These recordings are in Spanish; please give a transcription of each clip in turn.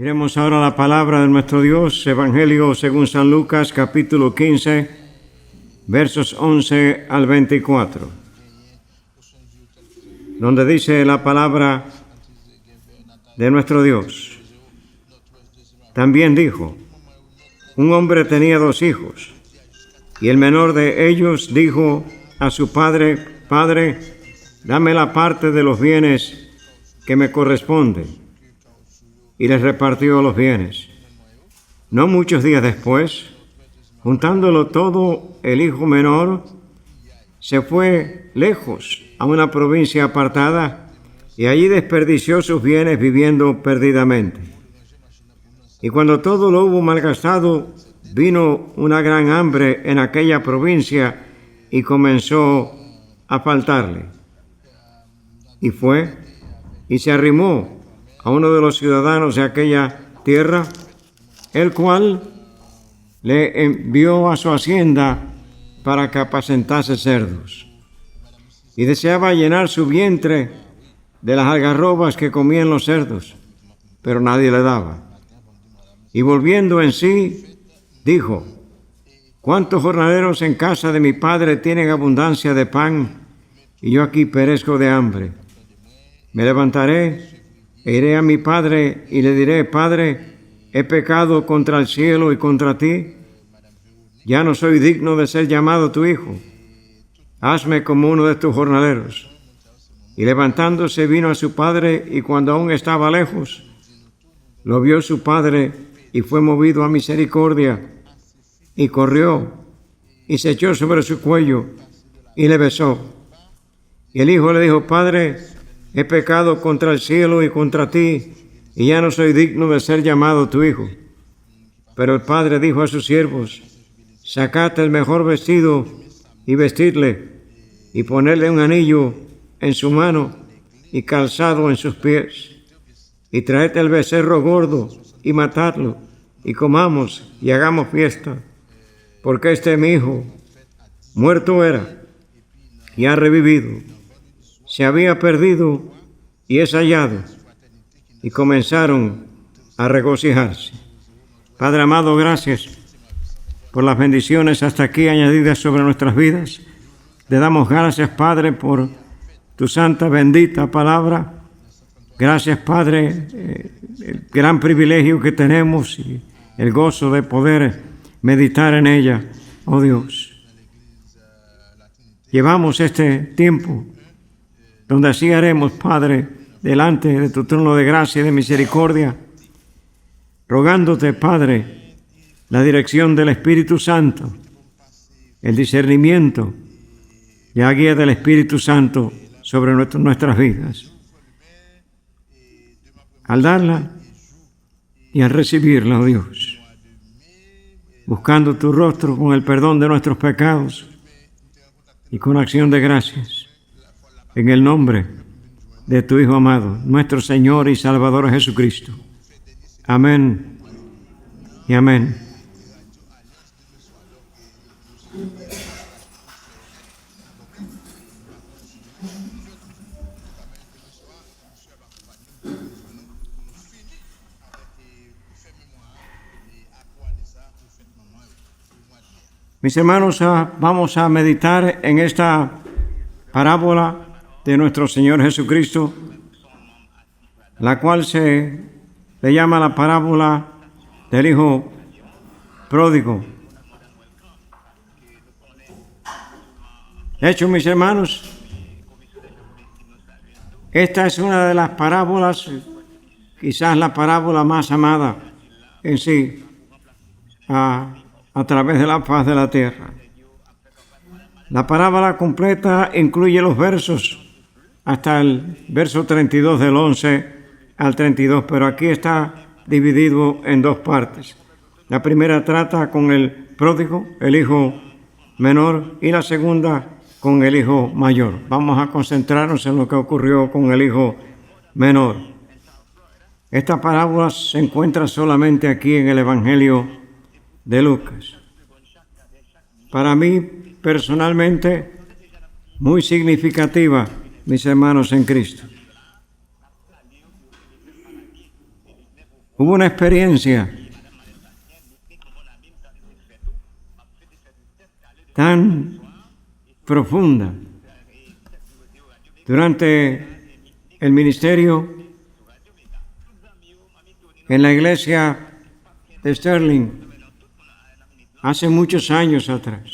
Miremos ahora la palabra de nuestro Dios, Evangelio según San Lucas, capítulo 15, versos 11 al 24, donde dice la palabra de nuestro Dios. También dijo: un hombre tenía 2 hijos, y el menor de ellos dijo a su padre: Padre, dame la parte de los bienes que me corresponde. Y les repartió los bienes. No muchos días después, juntándolo todo, el hijo menor se fue lejos a una provincia apartada y allí desperdició sus bienes viviendo perdidamente. Y cuando todo lo hubo malgastado, vino una gran hambre en aquella provincia y comenzó a faltarle. Y fue y se arrimó a uno de los ciudadanos de aquella tierra, el cual le envió a su hacienda para que apacentase cerdos. Y deseaba llenar su vientre de las algarrobas que comían los cerdos, pero nadie le daba. Y volviendo en sí, dijo: ¿cuántos jornaleros en casa de mi padre tienen abundancia de pan, y yo aquí perezco de hambre? Me levantaré e iré a mi padre y le diré: Padre, he pecado contra el cielo y contra ti. Ya no soy digno de ser llamado tu hijo. Hazme como uno de tus jornaleros. Y levantándose vino a su padre, y cuando aún estaba lejos, lo vio su padre y fue movido a misericordia, y corrió y se echó sobre su cuello y le besó. Y el hijo le dijo: Padre, he pecado contra el cielo y contra ti, y ya no soy digno de ser llamado tu hijo. Pero el padre dijo a sus siervos: sacad el mejor vestido y vestidle, y ponedle un anillo en su mano y calzado en sus pies. Y traed el becerro gordo y matadlo, y comamos y hagamos fiesta, porque este mi hijo muerto era y ha revivido, se había perdido y es hallado. Y comenzaron a regocijarse. Padre amado, gracias por las bendiciones hasta aquí añadidas sobre nuestras vidas. Le damos gracias, Padre, por tu santa, bendita palabra. Gracias, Padre, el gran privilegio que tenemos y el gozo de poder meditar en ella, oh Dios. Llevamos este tiempo donde así haremos, Padre, delante de tu trono de gracia y de misericordia, rogándote, Padre, la dirección del Espíritu Santo, el discernimiento y la guía del Espíritu Santo sobre nuestras vidas. Al darla y al recibirla, oh Dios, buscando tu rostro con el perdón de nuestros pecados y con acción de gracias, en el nombre de tu Hijo amado, nuestro Señor y Salvador Jesucristo. Amén y amén. Mis hermanos, vamos a meditar en esta parábola de nuestro Señor Jesucristo, la cual se le llama la parábola del Hijo Pródigo. De hecho, mis hermanos, esta es una de las parábolas, quizás la parábola más amada en sí, a través de la faz de la tierra. La parábola completa incluye los versos hasta el verso 32 del 11 al 32, pero aquí está dividido en 2 partes. La primera trata con el pródigo, el hijo menor, y la segunda con el hijo mayor. Vamos a concentrarnos en lo que ocurrió con el hijo menor. Esta parábola se encuentra solamente aquí en el Evangelio de Lucas. Para mí, personalmente, muy significativa, mis hermanos en Cristo. Hubo una experiencia tan profunda durante el ministerio en la iglesia de Sterling hace muchos años atrás.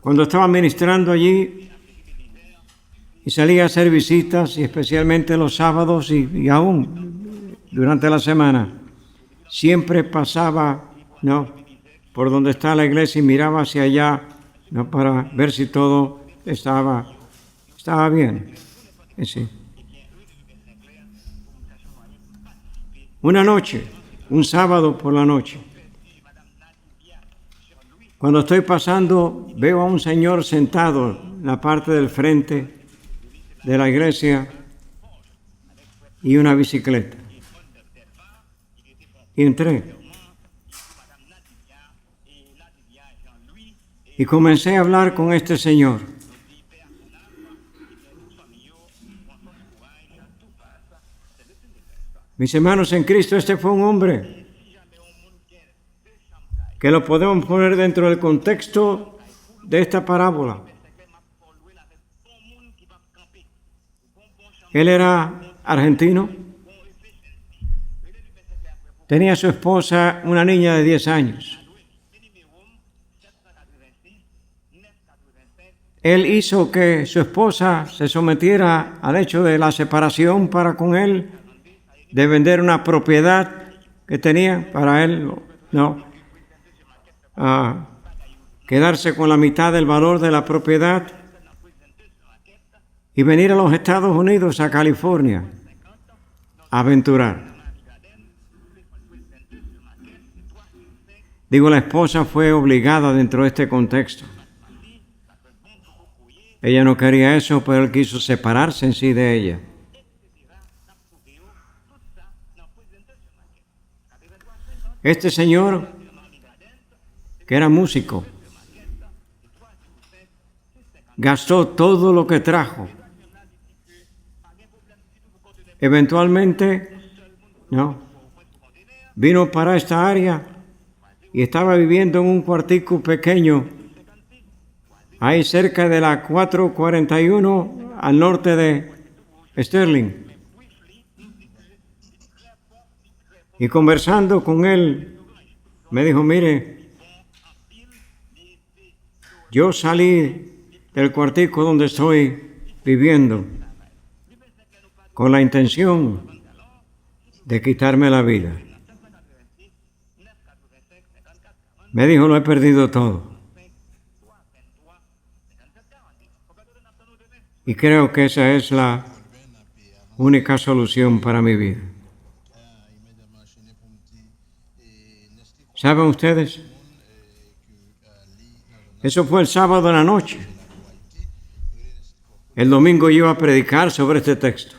Cuando estaba ministrando allí y salía a hacer visitas, y especialmente los sábados y aún durante la semana, siempre pasaba, por donde está la iglesia y miraba hacia allá, para ver si todo estaba bien. Sí. Una noche, un sábado por la noche, cuando estoy pasando, veo a un señor sentado en la parte del frente de la iglesia y una bicicleta. Y entré. Y comencé a hablar con este señor. Mis hermanos en Cristo, este fue un hombre que lo podemos poner dentro del contexto de esta parábola. Él era argentino, tenía a su esposa una niña de 10 años. Él hizo que su esposa se sometiera al hecho de la separación para con él, de vender una propiedad que tenía para él, quedarse con la mitad del valor de la propiedad y venir a los Estados Unidos, a California, a aventurar. Digo, la esposa fue obligada dentro de este contexto. Ella no quería eso, pero él quiso separarse en sí de ella. Este señor, que era músico, gastó todo lo que trajo. Eventualmente, vino para esta área y estaba viviendo en un cuartico pequeño, ahí cerca de la 441 al norte de Sterling. Y conversando con él, me dijo, mire, yo salí del cuartico donde estoy viviendo con la intención de quitarme la vida. Me dijo, lo he perdido todo. Y creo que esa es la única solución para mi vida. ¿Saben ustedes? Eso fue el sábado en la noche. El domingo yo iba a predicar sobre este texto.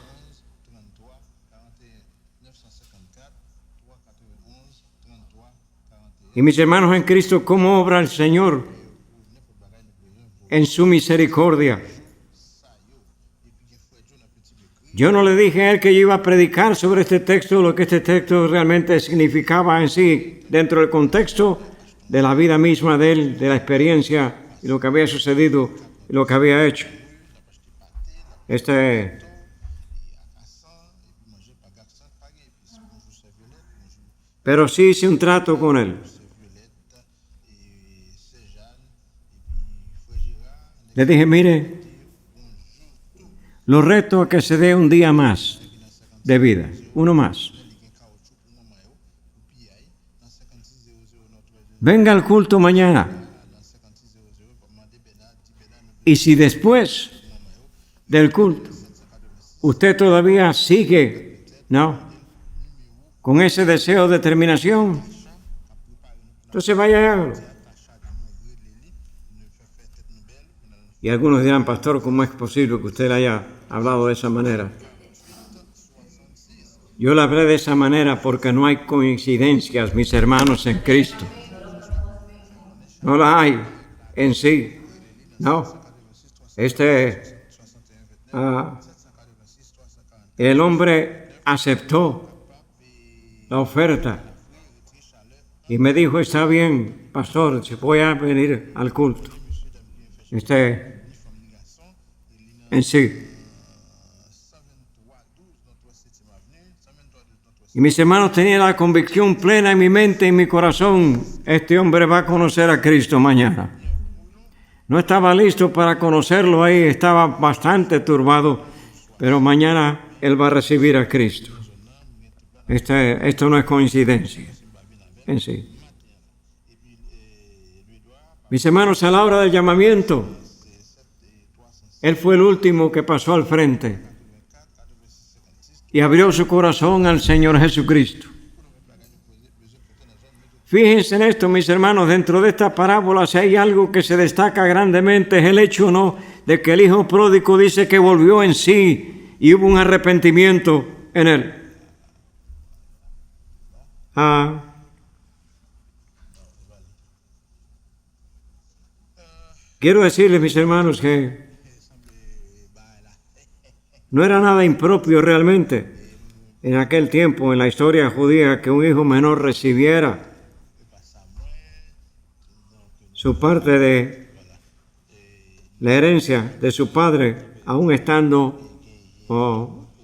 Y mis hermanos en Cristo, ¿cómo obra el Señor en su misericordia? Yo no le dije a él que yo iba a predicar sobre este texto, lo que este texto realmente significaba en sí, dentro del contexto de la vida misma de él, de la experiencia y lo que había sucedido y lo que había hecho. Pero sí hice un trato con él. Le dije, mire, lo reto a que se dé un día más de vida, uno más. Venga al culto mañana. Y si después del culto usted todavía sigue, con ese deseo de determinación, entonces vaya y hágalo. Y algunos dirán, pastor, ¿cómo es posible que usted le haya hablado de esa manera? Yo le hablé de esa manera porque no hay coincidencias, mis hermanos en Cristo. No las hay en sí. El hombre aceptó la oferta y me dijo, está bien, pastor, si voy a venir al culto. En sí. Y mis hermanos, tenía la convicción plena en mi mente y en mi corazón, este hombre va a conocer a Cristo mañana. No estaba listo para conocerlo ahí, estaba bastante turbado, pero mañana él va a recibir a Cristo. Esto no es coincidencia en sí. Mis hermanos, a la hora del llamamiento, él fue el último que pasó al frente y abrió su corazón al Señor Jesucristo. Fíjense en esto, mis hermanos, dentro de esta parábola, si hay algo que se destaca grandemente, es el hecho, ¿no?, de que el hijo pródigo dice que volvió en sí y hubo un arrepentimiento en él. Quiero decirles, mis hermanos, que no era nada impropio realmente en aquel tiempo, en la historia judía, que un hijo menor recibiera su parte de la herencia de su padre, aún estando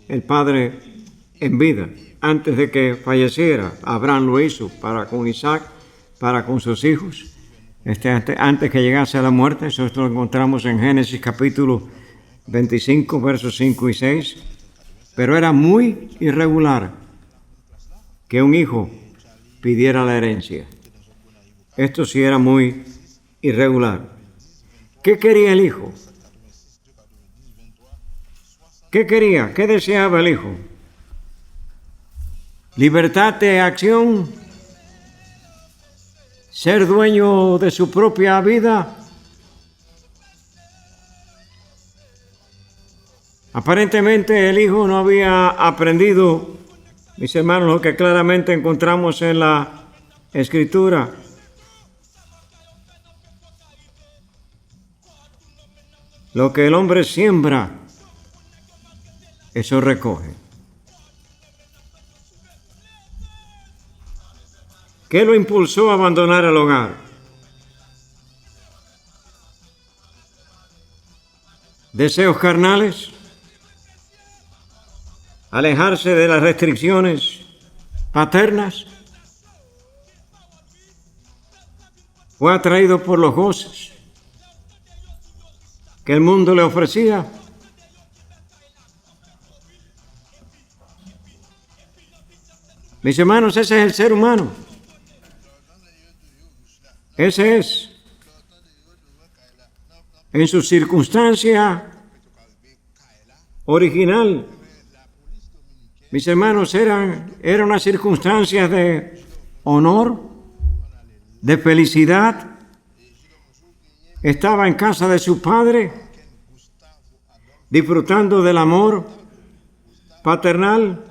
el padre en vida. Antes de que falleciera, Abraham lo hizo para con Isaac, para con sus hijos. Antes que llegase a la muerte, eso lo encontramos en Génesis capítulo 25, versos 5 y 6. Pero era muy irregular que un hijo pidiera la herencia. Esto sí era muy irregular. ¿Qué quería el hijo? ¿Qué quería? ¿Qué deseaba el hijo? Libertad de acción, ser dueño de su propia vida. Aparentemente el hijo no había aprendido, mis hermanos, lo que claramente encontramos en la Escritura. Lo que el hombre siembra, eso recoge. ¿Qué lo impulsó a abandonar el hogar? ¿Deseos carnales? ¿Alejarse de las restricciones paternas? ¿Fue atraído por los goces que el mundo le ofrecía? Mis hermanos, ese es el ser humano. Ese es. En su circunstancia original, mis hermanos, era una circunstancia de honor, de felicidad. Estaba en casa de su padre, disfrutando del amor paternal.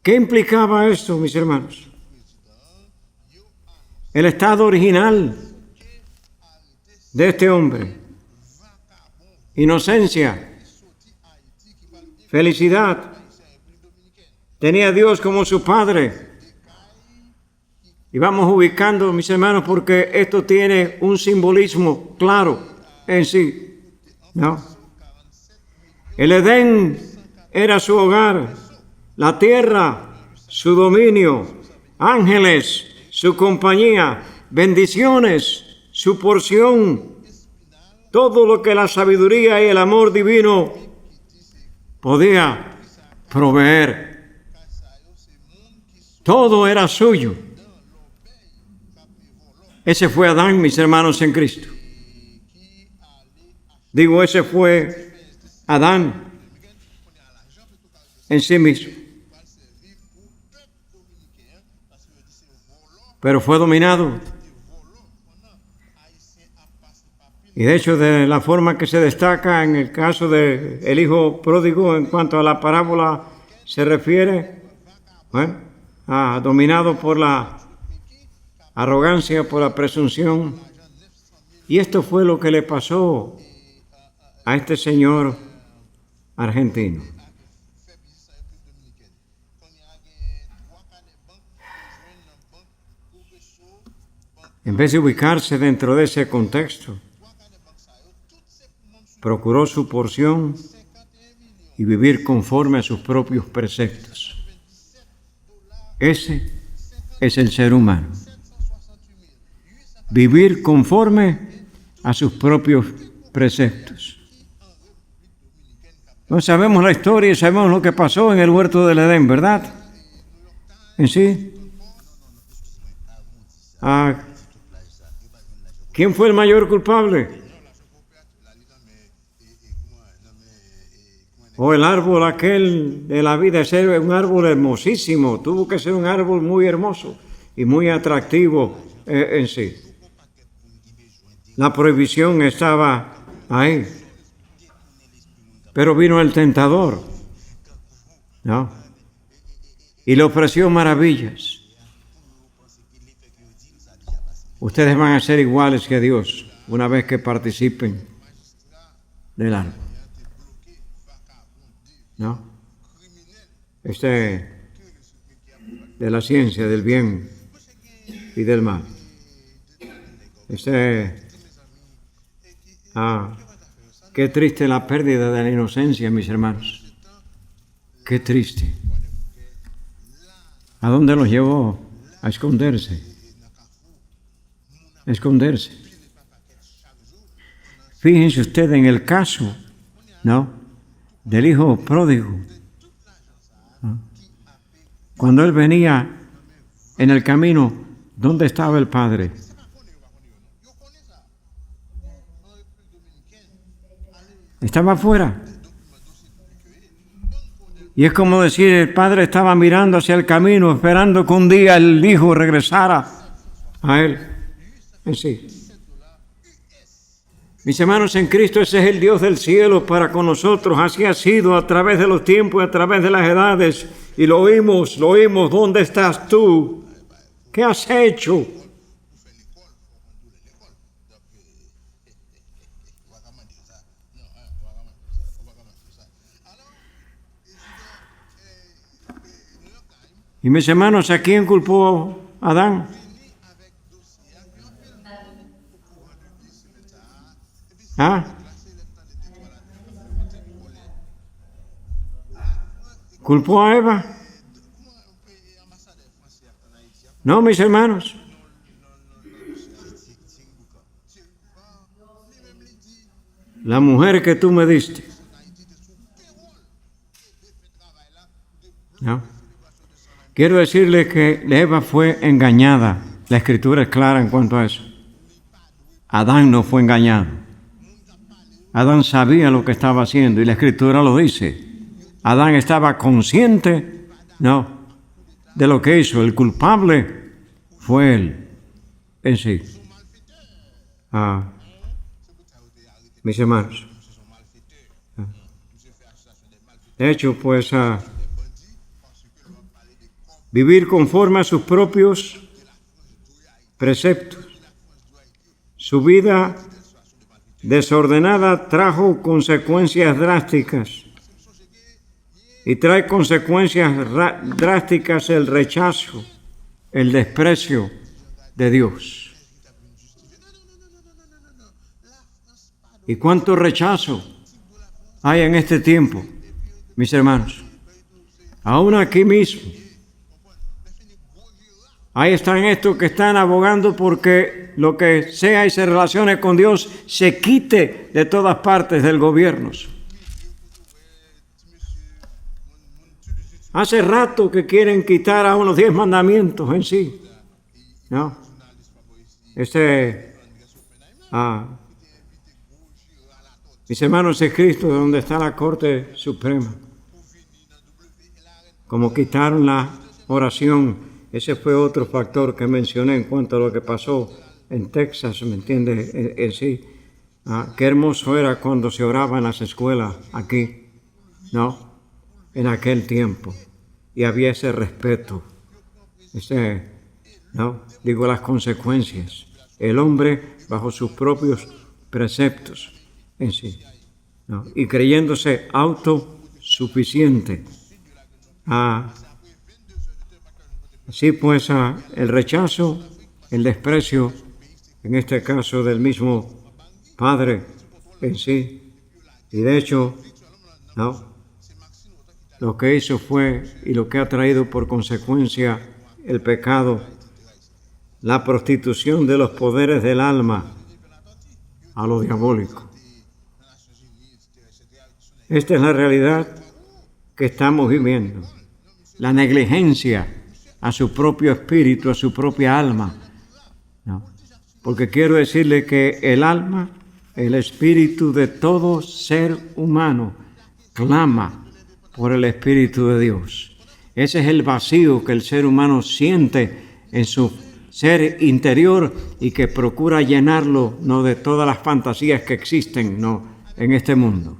¿Qué implicaba esto, mis hermanos? El estado original de este hombre: inocencia, felicidad. Tenía a Dios como su padre. Y vamos ubicando, mis hermanos, porque esto tiene un simbolismo claro en sí, ¿no? El Edén era su hogar, la tierra, su dominio, ángeles, su compañía, bendiciones, su porción, todo lo que la sabiduría y el amor divino podía proveer. Todo era suyo. Ese fue Adán, mis hermanos, en Cristo. Digo, ese fue Adán en sí mismo. Pero fue dominado. Y de hecho, de la forma que se destaca en el caso del hijo pródigo, en cuanto a la parábola se refiere, dominado por la arrogancia, por la presunción. Y esto fue lo que le pasó a este señor argentino. En vez de ubicarse dentro de ese contexto, procuró su porción y vivir conforme a sus propios preceptos. Ese es el ser humano. Vivir conforme a sus propios preceptos. No sabemos la historia y sabemos lo que pasó en el huerto del Edén, ¿verdad? En sí. ¿Quién fue el mayor culpable? O el árbol aquel de la vida, ese un árbol hermosísimo, tuvo que ser un árbol muy hermoso y muy atractivo en sí. La prohibición estaba ahí, pero vino el tentador, ¿no? Y le ofreció maravillas. Ustedes van a ser iguales que Dios una vez que participen del árbol, ¿no? De la ciencia del bien y del mal. Qué triste la pérdida de la inocencia, mis hermanos. Qué triste. ¿A dónde los llevó? A esconderse. Esconderse. Fíjense ustedes en el caso, ¿no?, del hijo pródigo, ¿no? Cuando él venía en el camino, ¿dónde estaba el padre? Estaba afuera. Y es como decir, el padre estaba mirando hacia el camino, esperando que un día el hijo regresara a él. En sí. Mis hermanos, en Cristo ese es el Dios del cielo para con nosotros. Así ha sido a través de los tiempos y a través de las edades. Y lo oímos. ¿Dónde estás tú? ¿Qué has hecho? Y mis hermanos, ¿a quién culpó Adán? ¿Culpó a Eva? No, mis hermanos. La mujer que tú me diste. ¿No? Quiero decirles que Eva fue engañada. La Escritura es clara en cuanto a eso. Adán no fue engañado. Adán sabía lo que estaba haciendo y la Escritura lo dice. Adán estaba consciente, ¿no?, de lo que hizo. El culpable fue él en sí. Mis hermanos. De hecho, pues, vivir conforme a sus propios preceptos. Su vida desordenada trajo consecuencias drásticas. Y trae consecuencias drásticas el rechazo, el desprecio de Dios. ¿Y cuánto rechazo hay en este tiempo, mis hermanos? Aún aquí mismo. Ahí están estos que están abogando porque lo que sea y se relacione con Dios se quite de todas partes del gobierno. Hace rato que quieren quitar a unos 10 mandamientos en sí, ¿no? Mis hermanos, es Cristo donde está la Corte Suprema. Como quitaron la oración, ese fue otro factor que mencioné en cuanto a lo que pasó en Texas, ¿me entiendes? En sí. Qué hermoso era cuando se oraba en las escuelas aquí, ¿no?, en aquel tiempo, y había ese respeto, las consecuencias, el hombre bajo sus propios preceptos en sí. ¿no? Y creyéndose autosuficiente. Así pues, el rechazo, el desprecio, en este caso del mismo Padre en sí. Y de hecho, ¿no?, lo que hizo fue, y lo que ha traído por consecuencia el pecado, la prostitución de los poderes del alma a lo diabólico. Esta es la realidad que estamos viviendo. La negligencia a su propio espíritu, a su propia alma. ¿No? Porque quiero decirle que el alma, el espíritu de todo ser humano, clama por el Espíritu de Dios. Ese es el vacío que el ser humano siente en su ser interior y que procura llenarlo, no de todas las fantasías que existen, no, en este mundo,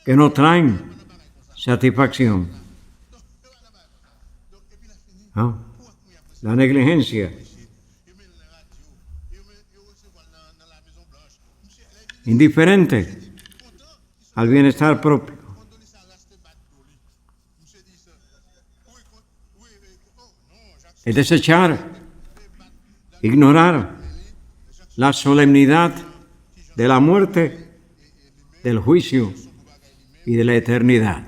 que no traen satisfacción. ¿No? La negligencia. Indiferente al bienestar propio. Es desechar, ignorar la solemnidad de la muerte, del juicio y de la eternidad.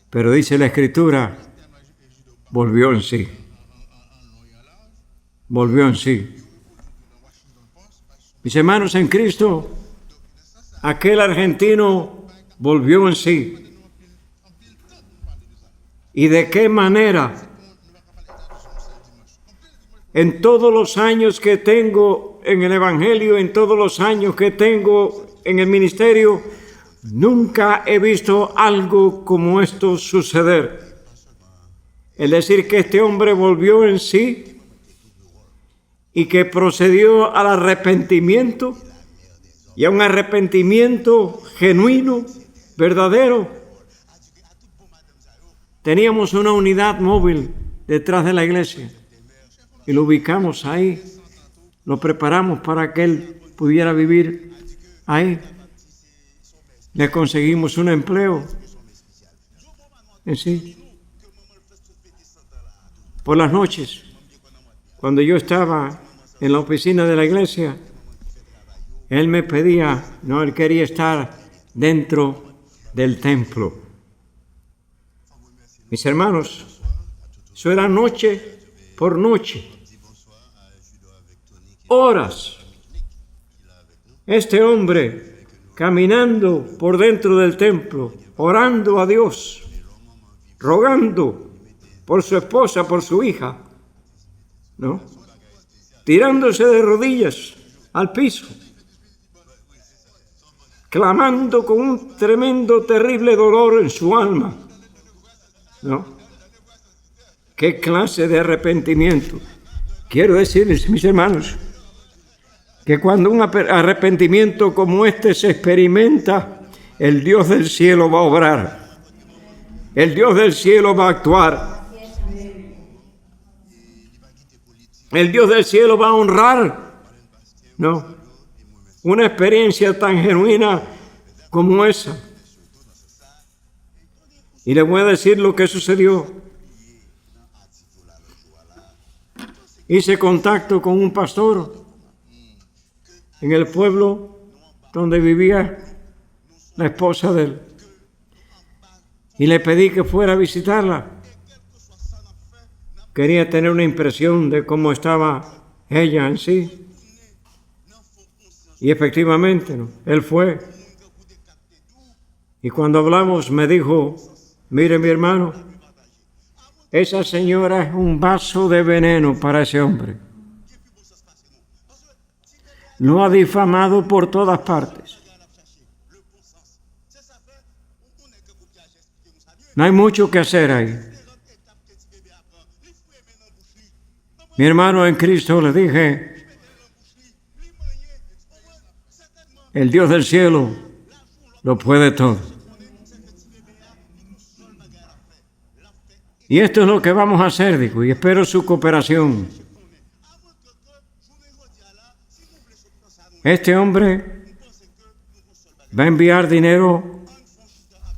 Pero dice la Escritura, volvió en sí. Volvió en sí. Mis hermanos en Cristo, aquel argentino volvió en sí. ¿Y de qué manera? En todos los años que tengo en el Evangelio, en todos los años que tengo en el ministerio, nunca he visto algo como esto suceder. Es decir, que este hombre volvió en sí y que procedió al arrepentimiento, y a un arrepentimiento genuino, verdadero. Teníamos una unidad móvil detrás de la iglesia y lo ubicamos ahí, lo preparamos para que él pudiera vivir ahí. Le conseguimos un empleo en sí. Por las noches, cuando yo estaba en la oficina de la iglesia, él me pedía, no, él quería estar dentro del templo. Mis hermanos, eso era noche por noche, horas. Este hombre caminando por dentro del templo, orando a Dios, rogando por su esposa, por su hija, ¿no? Tirándose de rodillas al piso, clamando con un tremendo, terrible dolor en su alma. ¿No? ¿Qué clase de arrepentimiento? Quiero decirles, mis hermanos, que cuando un arrepentimiento como este se experimenta, el Dios del cielo va a obrar. El Dios del cielo va a actuar. El Dios del cielo va a honrar, ¿no?, una experiencia tan genuina como esa. Y les voy a decir lo que sucedió. Hice contacto con un pastor en el pueblo donde vivía la esposa de él. Y le pedí que fuera a visitarla. Quería tener una impresión de cómo estaba ella en sí. Y efectivamente, ¿no?, él fue. Y cuando hablamos me dijo, mire mi hermano, esa señora es un vaso de veneno para ese hombre. Lo ha difamado por todas partes. No hay mucho que hacer ahí. Mi hermano en Cristo, le dije, el Dios del cielo lo puede todo. Y esto es lo que vamos a hacer, dijo, y espero su cooperación. Este hombre va a enviar dinero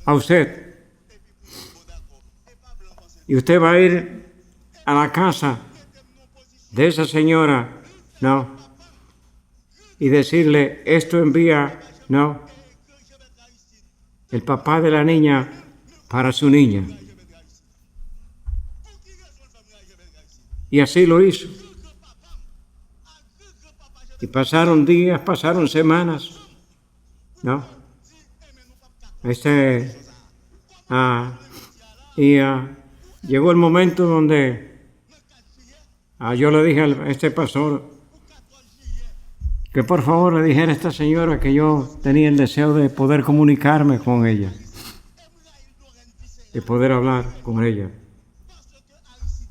a usted. Y usted va a ir a la casa de esa señora, no, y decirle, esto envía, no, el papá de la niña para su niña. Y así lo hizo. Y pasaron días, pasaron semanas, ¿no? Llegó el momento donde yo le dije a este pastor que por favor le dijera a esta señora que yo tenía el deseo de poder comunicarme con ella, de poder hablar con ella.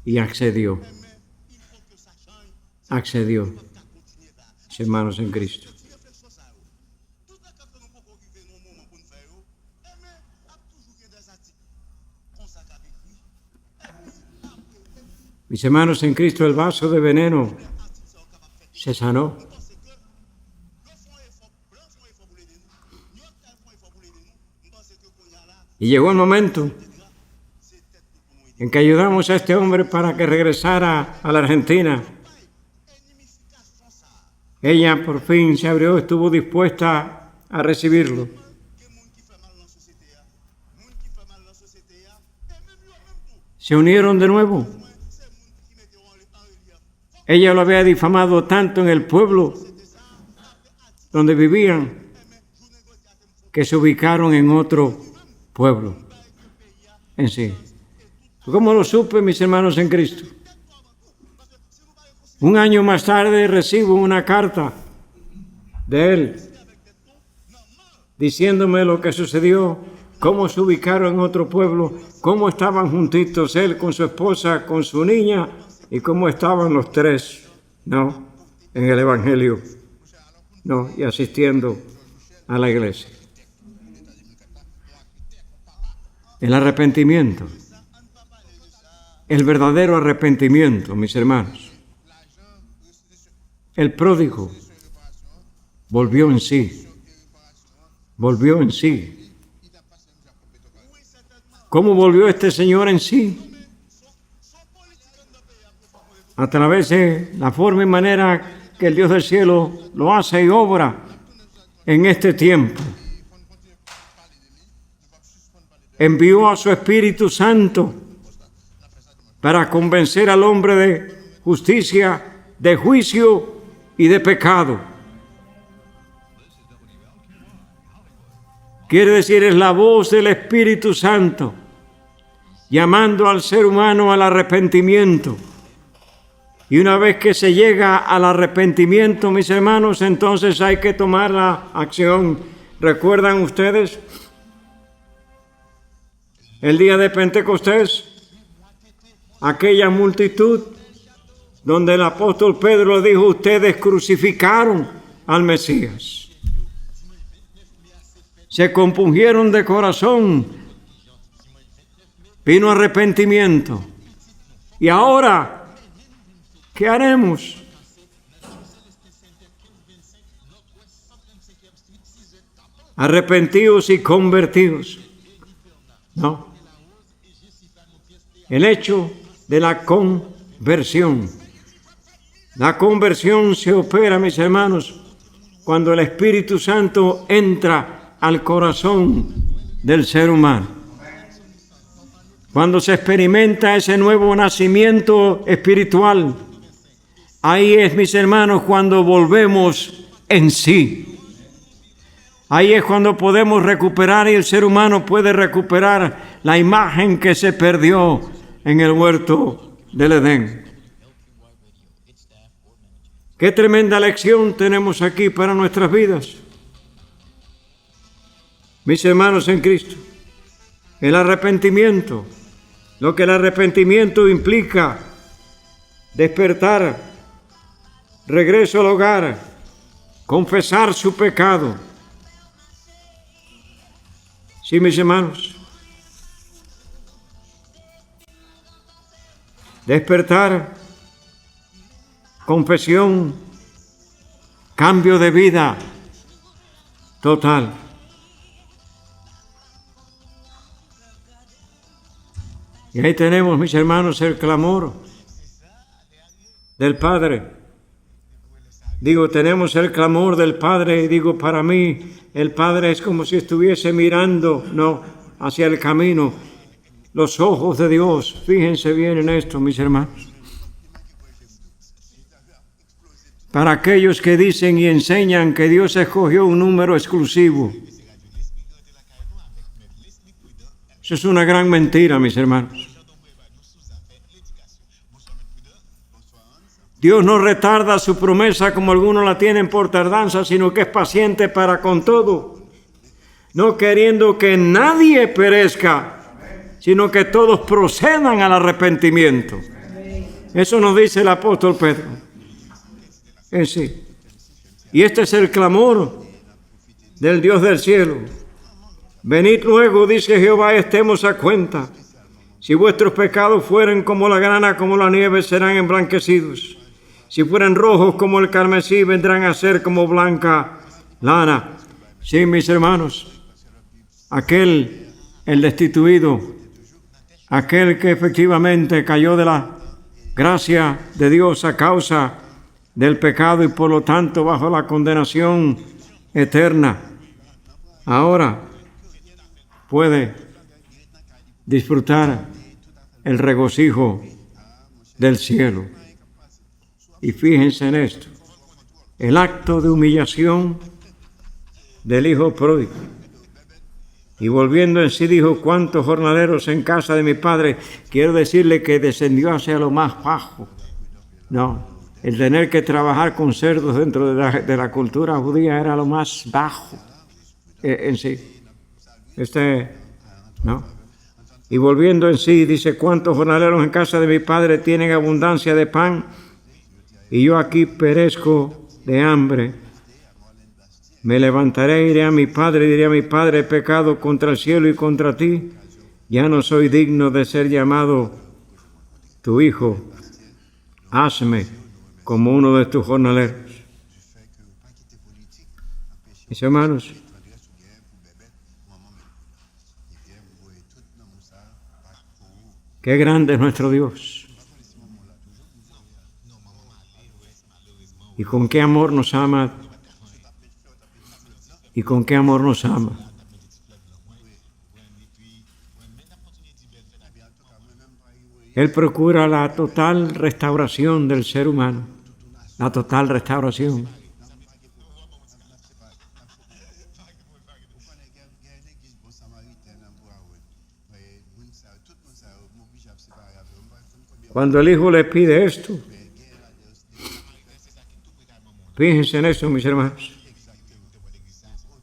Y accedió, mis hermanos en Cristo. Mis hermanos en Cristo, el vaso de veneno se sanó. Y llegó el momento en que ayudamos a este hombre para que regresara a la Argentina. Ella por fin se abrió, estuvo dispuesta a recibirlo. Se unieron de nuevo. Ella lo había difamado tanto en el pueblo donde vivían que se ubicaron en otro pueblo en sí. ¿Cómo lo supe, mis hermanos en Cristo? Un año más tarde recibo una carta de él diciéndome lo que sucedió, cómo se ubicaron en otro pueblo, cómo estaban juntitos él con su esposa, con su niña, y cómo estaban los tres, ¿no?, en el Evangelio, ¿no?, y asistiendo a la iglesia. El arrepentimiento, el verdadero arrepentimiento, mis hermanos. El pródigo volvió en sí. ¿Cómo volvió este señor en sí? A través de la forma y manera que el Dios del cielo lo hace y obra en este tiempo. Envió a su Espíritu Santo para convencer al hombre de justicia, de juicio y de pecado. Quiere decir, es la voz del Espíritu Santo llamando al ser humano al arrepentimiento. Y una vez que se llega al arrepentimiento, mis hermanos, entonces hay que tomar la acción. ¿Recuerdan ustedes el día de Pentecostés? Aquella multitud donde el apóstol Pedro dijo, ustedes crucificaron al Mesías. Se compungieron de corazón, vino arrepentimiento. Y ahora, ¿qué haremos? Arrepentidos y convertidos. No. El hecho de la conversión. La conversión se opera, mis hermanos, cuando el Espíritu Santo entra al corazón del ser humano. Cuando se experimenta ese nuevo nacimiento espiritual, ahí es, mis hermanos, cuando volvemos en sí. Ahí es cuando podemos recuperar y el ser humano puede recuperar la imagen que se perdió en el huerto del Edén. Qué tremenda lección tenemos aquí para nuestras vidas. Mis hermanos en Cristo, el arrepentimiento, lo que el arrepentimiento implica: despertar, regreso al hogar, confesar su pecado. Sí, mis hermanos, despertar, confesión, cambio de vida total. Y ahí tenemos, mis hermanos, el clamor del Padre. Digo, tenemos el clamor del Padre, y digo, para mí, el Padre es como si estuviese mirando, hacia el camino. Los ojos de Dios, fíjense bien en esto, mis hermanos. Para aquellos que dicen y enseñan que Dios escogió un número exclusivo. Eso es una gran mentira, mis hermanos. Dios no retarda su promesa como algunos la tienen por tardanza, sino que es paciente para con todo, no queriendo que nadie perezca, sino que todos procedan al arrepentimiento. Eso nos dice el apóstol Pedro. Sí. Y este es el clamor del Dios del cielo. Venid luego, dice Jehová, estemos a cuenta. Si vuestros pecados fueren como la grana, como la nieve, serán emblanquecidos. Si fueran rojos como el carmesí, vendrán a ser como blanca lana. Sí, mis hermanos, el destituido, aquel que efectivamente cayó de la gracia de Dios a causa del pecado y por lo tanto bajo la condenación eterna, ahora puede disfrutar el regocijo del cielo. Y fíjense en esto, el acto de humillación del hijo pródigo. Y volviendo en sí dijo, ¿cuántos jornaleros en casa de mi padre? Quiero decirle que descendió hacia lo más bajo. El tener que trabajar con cerdos dentro de la cultura judía era lo más bajo en sí. Y volviendo en sí dice, ¿cuántos jornaleros en casa de mi padre tienen abundancia de pan? Y yo aquí perezco de hambre. Me levantaré, iré a mi padre y diré a mi padre, he pecado contra el cielo y contra ti. Ya no soy digno de ser llamado tu hijo. Hazme como uno de tus jornaleros. Mis hermanos, qué grande es nuestro Dios. Y con qué amor nos ama. Y con qué amor nos ama. Él procura la total restauración del ser humano. La total restauración. Cuando el Hijo le pide esto, fíjense en eso, mis hermanos.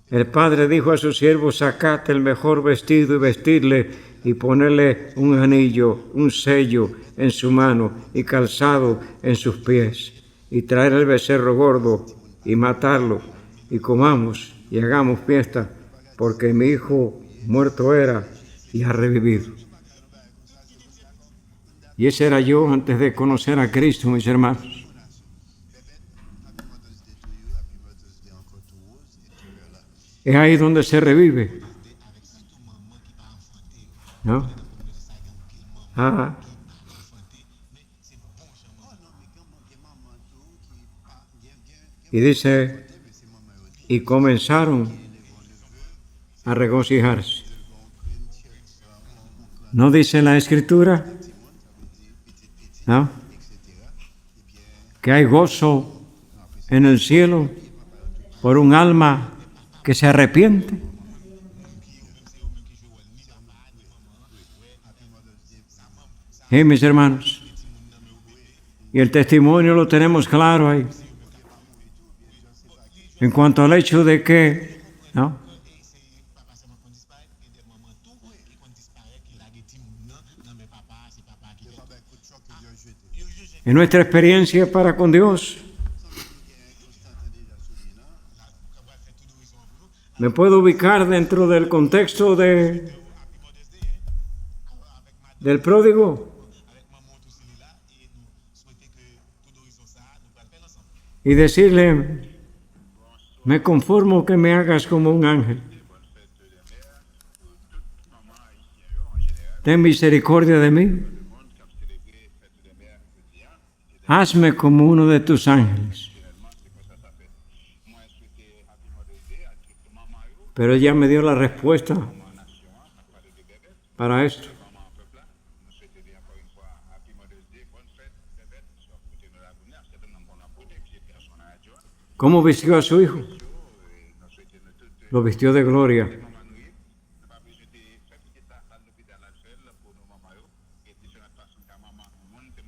El Padre dijo a sus siervos, sacad el mejor vestido y vestirle y ponerle un anillo, un sello en su mano y calzado en sus pies y traer el becerro gordo y matarlo y comamos y hagamos fiesta porque mi hijo muerto era y ha revivido. Y ese era yo antes de conocer a Cristo, mis hermanos. Es ahí donde se revive. Y dice, y comenzaron a regocijarse. ¿No dice la Escritura? Que hay gozo en el cielo por un alma que se arrepiente. Mis hermanos, y el testimonio lo tenemos claro ahí. En cuanto al hecho de que, en nuestra experiencia para con Dios, me puedo ubicar dentro del contexto del pródigo y decirle, Me conformo que me hagas como un ángel. Ten misericordia de mí. Hazme como uno de tus ángeles. Pero ella me dio la respuesta para esto. ¿Cómo vistió a su hijo? Lo vistió de gloria.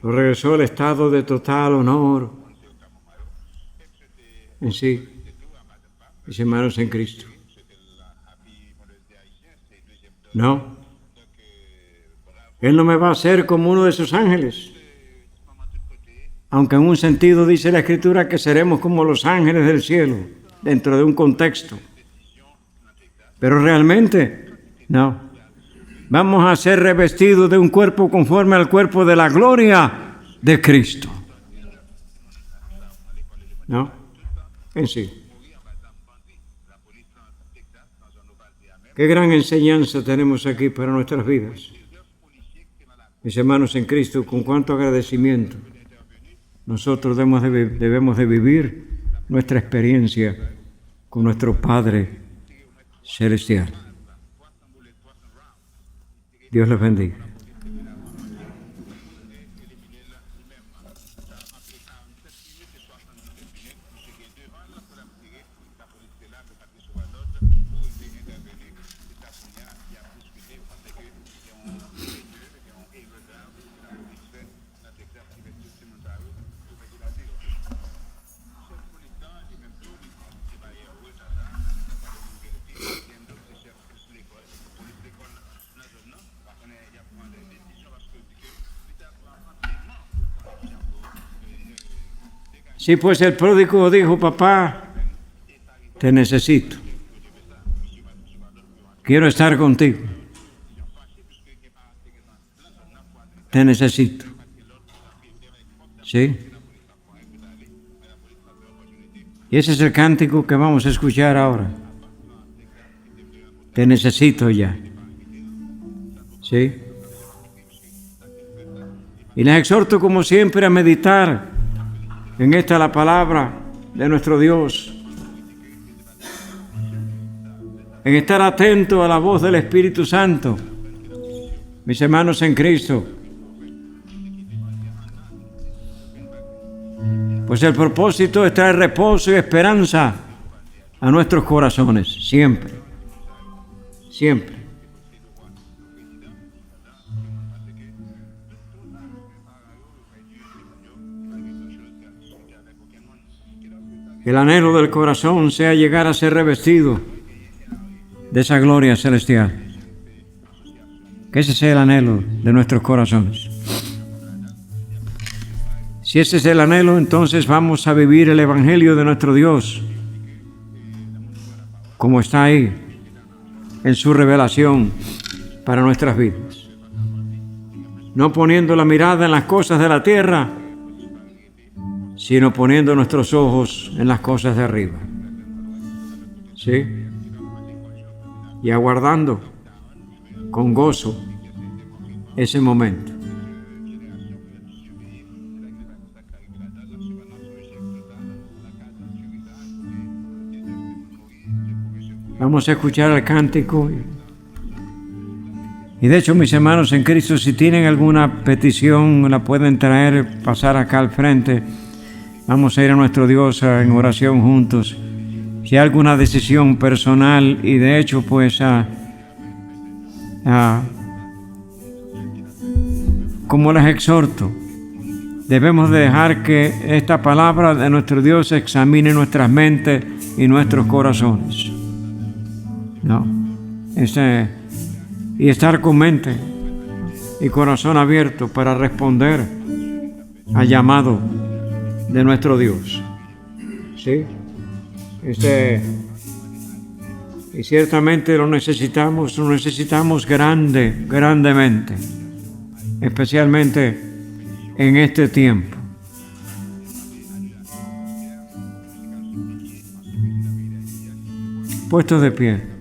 Lo regresó al estado de total honor en sí, mis hermanos en Cristo. No. Él no me va a hacer como uno de sus ángeles. Aunque en un sentido dice la Escritura que seremos como los ángeles del cielo, dentro de un contexto. Pero realmente, no. Vamos a ser revestidos de un cuerpo conforme al cuerpo de la gloria de Cristo. ¿No? En sí. Qué gran enseñanza tenemos aquí para nuestras vidas. Mis hermanos en Cristo, con cuánto agradecimiento nosotros debemos de vivir nuestra experiencia con nuestro Padre Celestial. Dios les bendiga. Sí, pues el pródigo dijo, papá, te necesito. Quiero estar contigo. Te necesito. ¿Sí? Y ese es el cántico que vamos a escuchar ahora. Te necesito ya. ¿Sí? Y les exhorto como siempre a meditar en esta la palabra de nuestro Dios, en estar atento a la voz del Espíritu Santo, mis hermanos en Cristo, pues el propósito es traer reposo y esperanza a nuestros corazones, siempre, siempre. El anhelo del corazón sea llegar a ser revestido de esa gloria celestial. Que ese sea el anhelo de nuestros corazones. Si ese es el anhelo, entonces vamos a vivir el Evangelio de nuestro Dios, como está ahí, en su revelación para nuestras vidas. No poniendo la mirada en las cosas de la tierra, sino poniendo nuestros ojos en las cosas de arriba. ¿Sí? Y aguardando con gozo ese momento. Vamos a escuchar el cántico. Y de hecho, mis hermanos en Cristo, si tienen alguna petición, la pueden traer, pasar acá al frente. Vamos a ir a nuestro Dios en oración juntos. Si hay alguna decisión personal, y de hecho, pues, como les exhorto, debemos de dejar que esta palabra de nuestro Dios examine nuestras mentes y nuestros corazones. ¿No? Y estar con mente y corazón abierto para responder al llamado de nuestro Dios. ¿Sí? Y ciertamente lo necesitamos grandemente, especialmente en este tiempo. puestos de pie.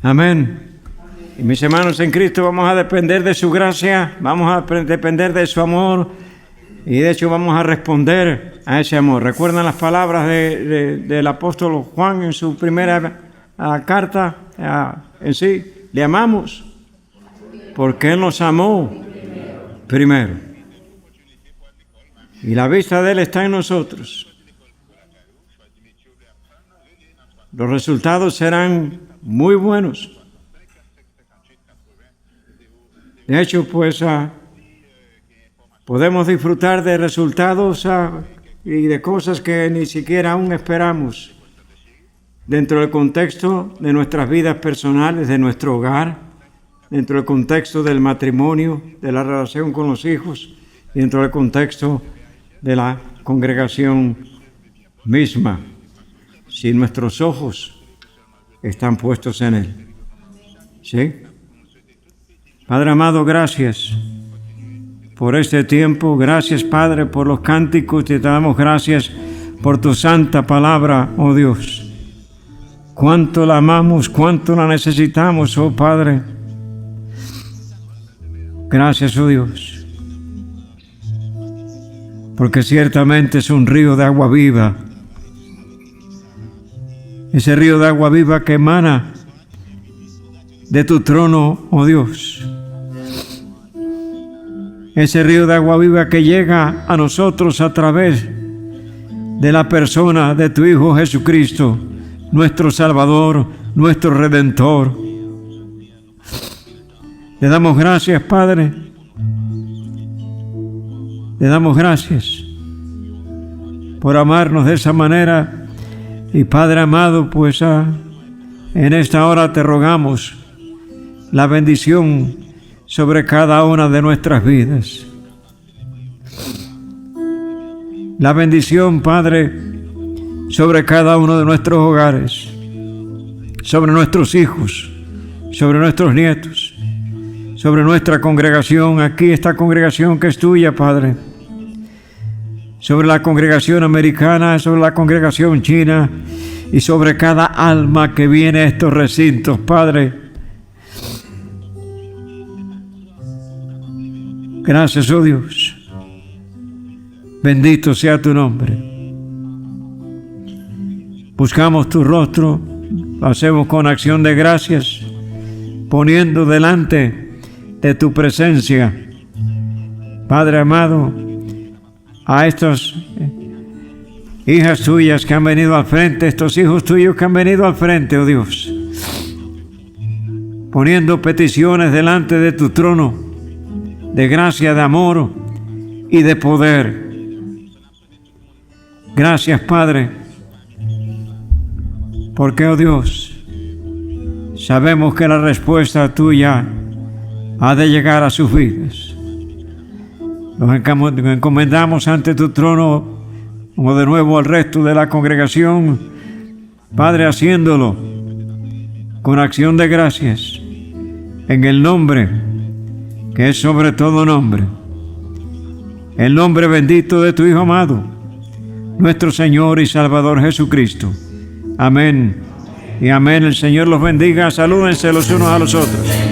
Amén. Y mis hermanos en Cristo, vamos a depender de su gracia, vamos a depender de su amor y de hecho vamos a responder a ese amor. ¿Recuerdan las palabras del apóstol Juan en su primera carta en sí? Le amamos porque Él nos amó primero. Y la vista de Él está en nosotros. Los resultados serán muy buenos. De hecho, pues podemos disfrutar de resultados y de cosas que ni siquiera aún esperamos dentro del contexto de nuestras vidas personales, de nuestro hogar, dentro del contexto del matrimonio, de la relación con los hijos, y dentro del contexto de la congregación misma, si nuestros ojos están puestos en Él. ¿Sí? Padre amado, gracias por este tiempo. Gracias, Padre, por los cánticos. Te damos gracias por tu santa palabra, oh Dios. Cuánto la amamos, cuánto la necesitamos, oh Padre. Gracias, oh Dios. Porque ciertamente es un río de agua viva ese río de agua viva que emana de tu trono, oh Dios. Ese río de agua viva que llega a nosotros a través de la persona de tu Hijo Jesucristo, nuestro Salvador, nuestro Redentor. Le damos gracias, Padre. Le damos gracias por amarnos de esa manera. Y Padre amado, pues en esta hora te rogamos la bendición sobre cada una de nuestras vidas. La bendición, Padre, sobre cada uno de nuestros hogares, sobre nuestros hijos, sobre nuestros nietos, sobre nuestra congregación, aquí esta congregación que es tuya, Padre, sobre la congregación americana, sobre la congregación china y sobre cada alma que viene a estos recintos, Padre. Gracias, oh Dios. Bendito sea tu nombre. Buscamos tu rostro, lo hacemos con acción de gracias, poniendo delante de tu presencia, Padre amado, a estas hijas tuyas que han venido al frente, estos hijos tuyos que han venido al frente, oh Dios, poniendo peticiones delante de tu trono, de gracia, de amor y de poder. Gracias, Padre, porque, oh Dios, sabemos que la respuesta tuya ha de llegar a sus vidas. Nos encomendamos ante tu trono, como de nuevo al resto de la congregación, Padre, haciéndolo con acción de gracias, en el nombre que es sobre todo nombre, el nombre bendito de tu Hijo amado, nuestro Señor y Salvador Jesucristo. Amén y amén. El Señor los bendiga. Salúdense los unos a los otros.